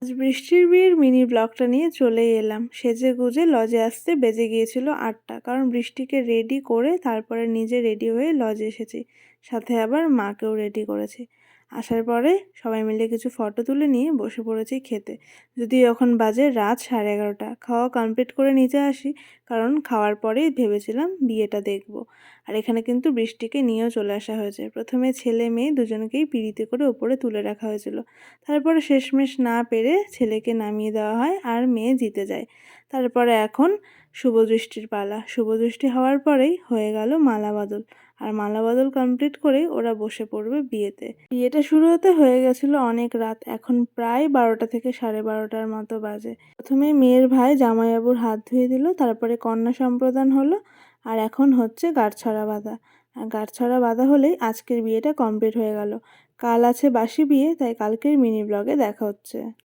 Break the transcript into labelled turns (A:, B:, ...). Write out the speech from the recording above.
A: আজ বৃষ্টির বিয়ের মিনি ব্লগটা নিয়ে চলেই এলাম। সেজেগুজে লজে আসতে বেজে গিয়েছিল ৮টা, কারণ বৃষ্টিকে রেডি করে তারপরে নিজে রেডি হয়ে লজে এসেছি, সাথে আবার মাকেও রেডি করেছি। আসার পরে সবাই মিলে কিছু ফটো তুলে নিয়ে বসে পড়েছি খেতে। যদিও এখন বাজে রাত 11:30। খাওয়া কমপ্লিট করে নিচে আসি, কারণ খাওয়ার পরেই ভেবেছিলাম বিয়েটা দেখব। আর এখানে কিন্তু বৃষ্টিকে নিয়েও চলে আসা হয়েছে। প্রথমে ছেলে মেয়ে দুজনকেই পিঁড়িতে করে ওপরে তুলে রাখা হয়েছিল। তারপরে শেষমেশ না পেরে ছেলেকে নামিয়ে দেওয়া হয় আর মেয়ে জিতে যায়। তারপরে এখন শুভদৃষ্টির পালা। শুভদৃষ্টি হওয়ার পরেই হয়ে গেল মালা বদল। আর মালা বদল কমপ্লিট করেই ওরা বসে পড়বে বিয়েতে। বিয়েটা শুরু হতে হয়ে গেছিল অনেক রাত, এখন প্রায় 12টা থেকে 12:30টার মতো বাজে। প্রথমে মেয়ের ভাই জামাইবাবুর হাত ধুয়ে দিল, তারপরে কন্যা সম্প্রদান হলো, আর এখন হচ্ছে গাঁটছড়া বাঁধা। আর গাঁটছড়া বাঁধা হলেই আজকের বিয়েটা কমপ্লিট হয়ে গেল। কাল আছে বাসি বিয়ে, তাই কালকের মিনি ব্লগে দেখা হচ্ছে।